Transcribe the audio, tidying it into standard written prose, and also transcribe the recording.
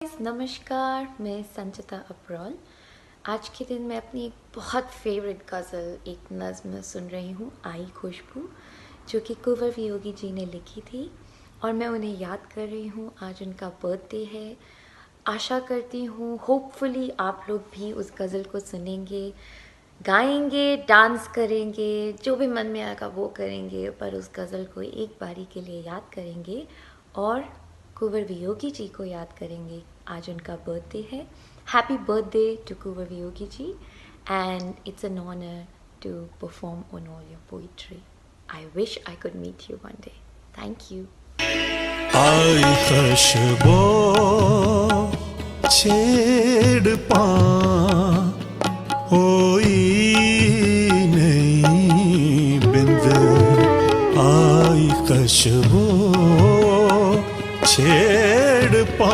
नमस्कार, मैं संचिता अप्रॉल। आज के दिन मैं अपनी एक बहुत फेवरेट गज़ल, एक नज़्म सुन रही हूँ, आई खुशबू, जो कि कुंवर वियोगी जी ने लिखी थी और मैं उन्हें याद कर रही हूँ। आज उनका बर्थडे है। आशा करती हूँ होपफुली आप लोग भी उस गज़ल को सुनेंगे, गाएंगे, डांस करेंगे, जो भी मन में आएगा वो करेंगे, पर उस गज़ल को एक बारी के लिए याद करेंगे और कुंवर वियोगी जी को याद करेंगे। आज उनका बर्थडे है। Happy birthday to Kunwar Viyogi ji and it's an honour to perform on all your poetry. I wish I could meet you one day. Thank you. आई खुशबू छेड़ पा होई नहीं बिंद, आई खुशबू छेड़ पा